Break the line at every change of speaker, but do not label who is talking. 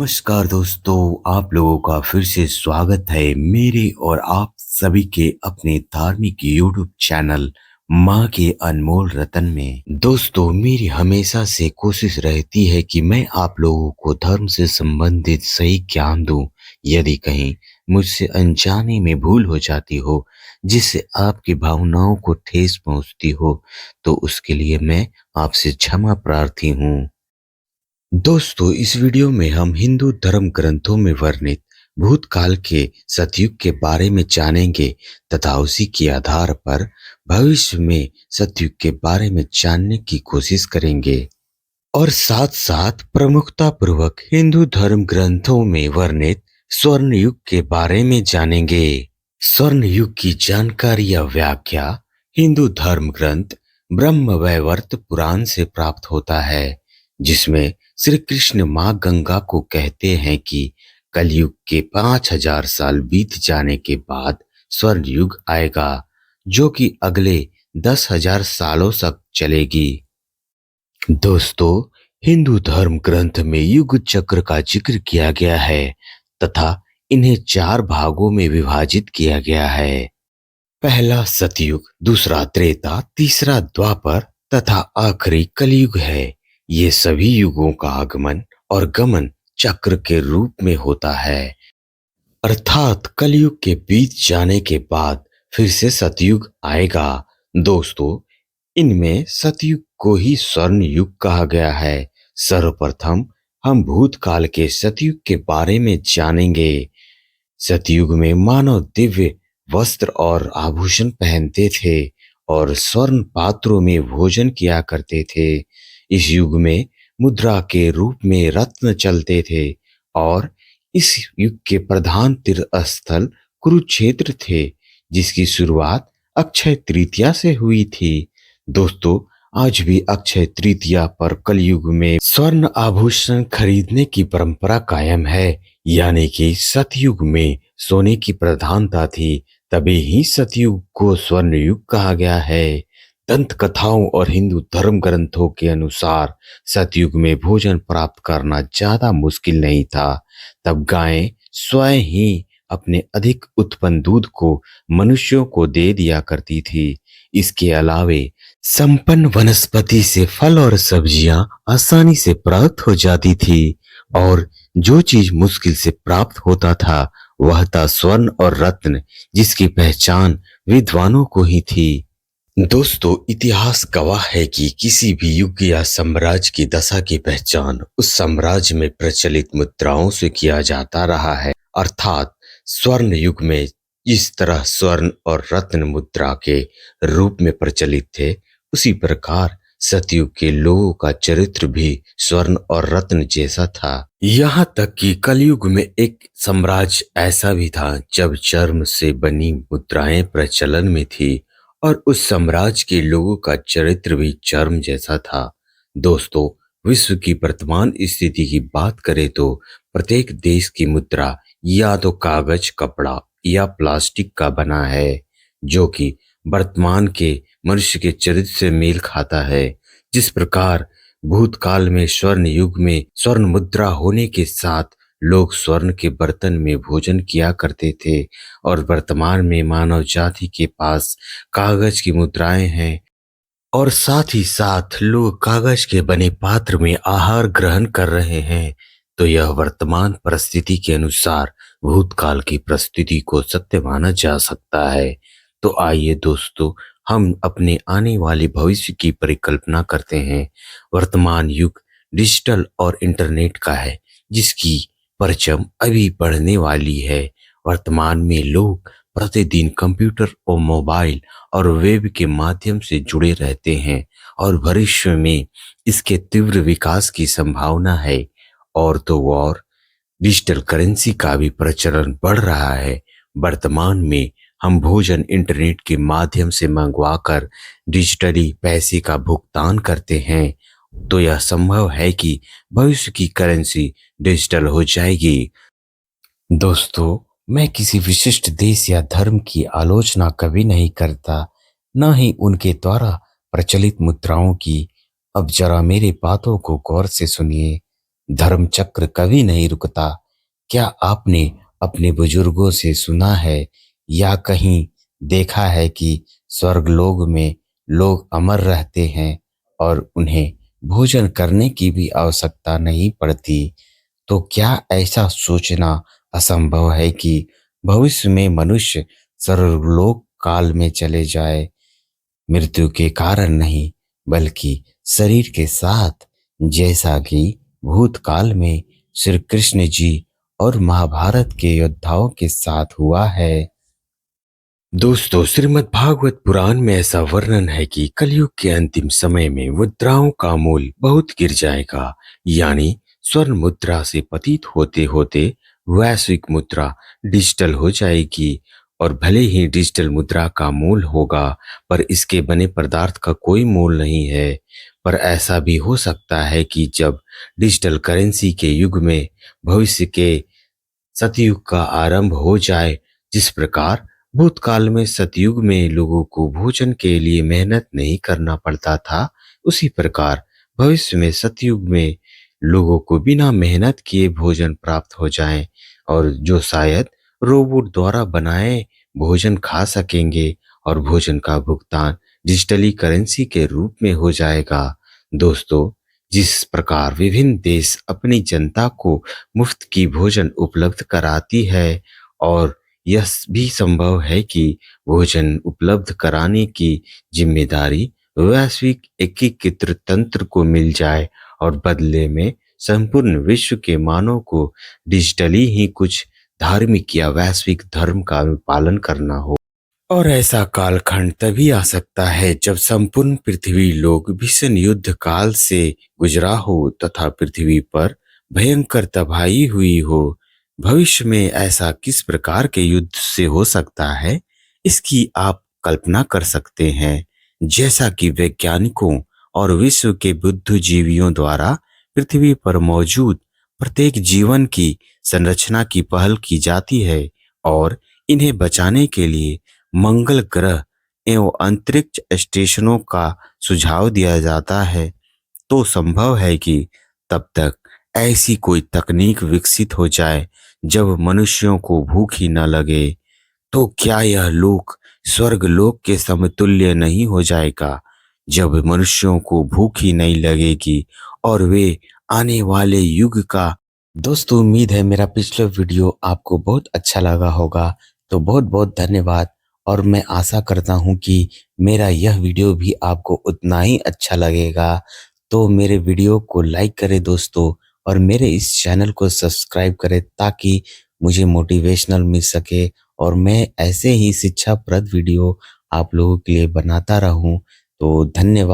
नमस्कार दोस्तों, आप लोगों का फिर से स्वागत है मेरे और आप सभी के अपने धार्मिक यूट्यूब चैनल माँ के अनमोल रतन में। दोस्तों, मेरी हमेशा से कोशिश रहती है कि मैं आप लोगों को धर्म से संबंधित सही ज्ञान दूं। यदि कहीं मुझसे अनजाने में भूल हो जाती हो जिससे आपकी भावनाओं को ठेस पहुंचती हो, तो उसके लिए मैं आपसे क्षमा प्रार्थी हूँ। दोस्तों, इस वीडियो में हम हिंदू धर्म ग्रंथों में वर्णित भूतकाल के सतयुग के बारे में जानेंगे तथा उसी के आधार पर भविष्य में सतयुग के बारे में जानने की कोशिश करेंगे और साथ साथ प्रमुखता पूर्वक हिंदू धर्म ग्रंथों में वर्णित स्वर्ण युग के बारे में जानेंगे। स्वर्ण युग की जानकारी या व्याख्या हिंदू धर्म ग्रंथ ब्रह्म वैवर्त पुराण से प्राप्त होता है, जिसमें श्री कृष्ण माँ गंगा को कहते हैं कि कलयुग के 5000 साल बीत जाने के बाद स्वर्ण युग आएगा, जो कि अगले 10,000 सालों तक चलेगी। दोस्तों, हिंदू धर्म ग्रंथ में युग चक्र का जिक्र किया गया है तथा इन्हें 4 भागों में विभाजित किया गया है। पहला सतयुग, दूसरा त्रेता, तीसरा द्वापर तथा आखिरी कलयुग है। ये सभी युगों का आगमन और गमन चक्र के रूप में होता है, अर्थात कलयुग के बीत जाने के बाद फिर से सतयुग आएगा। दोस्तों, इनमें सतयुग को ही स्वर्ण युग कहा गया है। सर्वप्रथम हम भूतकाल के सतयुग के बारे में जानेंगे। सतयुग में मानव दिव्य वस्त्र और आभूषण पहनते थे और स्वर्ण पात्रों में भोजन किया करते थे। इस युग में मुद्रा के रूप में रत्न चलते थे और इस युग के प्रधान तीर्थ स्थल कुरुक्षेत्र थे, जिसकी शुरुआत अक्षय तृतीया से हुई थी। दोस्तों, आज भी अक्षय तृतीया पर कलयुग में स्वर्ण आभूषण खरीदने की परंपरा कायम है, यानी कि सतयुग में सोने की प्रधानता थी, तभी ही सतयुग को स्वर्ण युग कहा गया है। दंत कथाओं और हिंदू धर्म ग्रंथों के अनुसार सतयुग में भोजन प्राप्त करना ज्यादा मुश्किल नहीं था। तब गायें स्वयं ही अपने अधिक उत्पन्न दूध को मनुष्यों को दे दिया करती थी। इसके अलावे संपन्न वनस्पति से फल और सब्जियां आसानी से प्राप्त हो जाती थी और जो चीज मुश्किल से प्राप्त होता था वह था स्वर्ण और रत्न, जिसकी पहचान विद्वानों को ही थी। दोस्तों, इतिहास गवाह है कि किसी भी युग या साम्राज्य की दशा की पहचान उस साम्राज्य में प्रचलित मुद्राओं से किया जाता रहा है। अर्थात स्वर्ण युग में जिस तरह स्वर्ण और रत्न मुद्रा के रूप में प्रचलित थे, उसी प्रकार सतयुग के लोगों का चरित्र भी स्वर्ण और रत्न जैसा था। यहाँ तक कि कलयुग में एक साम्राज्य ऐसा भी था जब चर्म से बनी मुद्राएं प्रचलन में थी और उस साम्राज्य के लोगों का चरित्र भी चर्म जैसा था। दोस्तों, विश्व की वर्तमान स्थिति की बात करें तो प्रत्येक देश की मुद्रा या तो कागज, कपड़ा या प्लास्टिक का बना है, जो कि वर्तमान के मनुष्य के चरित्र से मेल खाता है। जिस प्रकार भूतकाल में स्वर्ण युग में स्वर्ण मुद्रा होने के साथ लोग स्वर्ण के बर्तन में भोजन किया करते थे और वर्तमान में मानव जाति के पास कागज की मुद्राएं हैं और साथ ही साथ लोग कागज के बने पात्र में आहार ग्रहण कर रहे हैं, तो यह वर्तमान परिस्थिति के अनुसार भूतकाल की परिस्थिति को सत्य माना जा सकता है। तो आइए दोस्तों, हम अपने आने वाले भविष्य की परिकल्पना करते हैं। वर्तमान युग डिजिटल और इंटरनेट का है, जिसकी परचम अभी बढ़ने वाली है। वर्तमान में लोग प्रतिदिन कंप्यूटर और मोबाइल और वेब के माध्यम से जुड़े रहते हैं और भविष्य में इसके तीव्र विकास की संभावना है। और तो और डिजिटल करेंसी का भी प्रचलन बढ़ रहा है। वर्तमान में हम भोजन इंटरनेट के माध्यम से मंगवाकर डिजिटली पैसे का भुगतान करते हैं, तो यह संभव है कि भविष्य की करेंसी डिजिटल हो जाएगी। दोस्तों, मैं किसी विशिष्ट देश या धर्म की आलोचना कभी नहीं करता, न ही उनके द्वारा प्रचलित मुद्राओं की। अब जरा मेरी बातों को गौर से सुनिए। धर्म चक्र कभी नहीं रुकता। क्या आपने अपने बुजुर्गों से सुना है या कहीं देखा है कि स्वर्गलोक में लोग अमर रहते हैं और उन्हें भोजन करने की भी आवश्यकता नहीं पड़ती? तो क्या ऐसा सोचना असंभव है कि भविष्य में मनुष्य सर्वलोक काल में चले जाए, मृत्यु के कारण नहीं बल्कि शरीर के साथ, जैसा कि भूतकाल में श्री कृष्ण जी और महाभारत के योद्धाओं के साथ हुआ है? दोस्तों, श्रीमद् भागवत पुराण में ऐसा वर्णन है कि कलयुग के अंतिम समय में मुद्राओं का मूल्य बहुत गिर जाएगा। यानी स्वर्ण मुद्रा से पतित होते होते वैश्विक मुद्रा डिजिटल हो जाएगी। और भले ही डिजिटल मुद्रा का मूल्य होगा, पर इसके बने पदार्थ का कोई मूल्य नहीं है। पर ऐसा भी हो सकता है कि जब डिजिटल करेंसी के युग में भविष्य के सतयुग का आरंभ हो जाए, जिस प्रकार भूतकाल में सतयुग में लोगों को भोजन के लिए मेहनत नहीं करना पड़ता था, उसी प्रकार भविष्य में सतयुग में लोगों को बिना मेहनत किए भोजन प्राप्त हो जाए, और जो शायद रोबोट द्वारा बनाए भोजन खा सकेंगे, और भोजन का भुगतान डिजिटली करेंसी के रूप में हो जाएगा। दोस्तों, जिस प्रकार विभिन्न देश अपनी जनता को मुफ्त की भोजन उपलब्ध कराती है, और यह भी संभव है कि भोजन उपलब्ध कराने की जिम्मेदारी वैश्विक एकीकृत तंत्र को मिल जाए, और बदले में संपूर्ण विश्व के मानव को डिजिटली ही कुछ धार्मिक या वैश्विक धर्म का पालन करना हो। और ऐसा कालखंड तभी आ सकता है जब संपूर्ण पृथ्वी लोक भीषण युद्ध काल से गुजरा हो तथा पृथ्वी पर भयंकर तबाही हुई हो। भविष्य में ऐसा किस प्रकार के युद्ध से हो सकता है, इसकी आप कल्पना कर सकते हैं। जैसा कि वैज्ञानिकों और विश्व के बुद्धिजीवियों द्वारा पृथ्वी पर मौजूद प्रत्येक जीवन की संरचना की पहल की जाती है, और इन्हें बचाने के लिए मंगल ग्रह एवं अंतरिक्ष स्टेशनों का सुझाव दिया जाता है, तो संभव है कि तब तक ऐसी कोई तकनीक विकसित हो जाए जब मनुष्यों को भूख ही न लगे। तो क्या यह लोक स्वर्ग लोक के समतुल्य नहीं हो जाएगा, जब मनुष्यों को भूख ही नहीं लगेगी और वे आने वाले युग का। दोस्तों, उम्मीद है मेरा पिछला वीडियो आपको बहुत अच्छा लगा होगा। तो बहुत बहुत धन्यवाद, और मैं आशा करता हूँ कि मेरा यह वीडियो भी आपको उतना ही अच्छा लगेगा। तो मेरे वीडियो को लाइक करें दोस्तों, और मेरे इस चैनल को सब्सक्राइब करें ताकि मुझे मोटिवेशनल मिल सके, और मैं ऐसे ही शिक्षाप्रद वीडियो आप लोगों के लिए बनाता रहूं। तो धन्यवाद।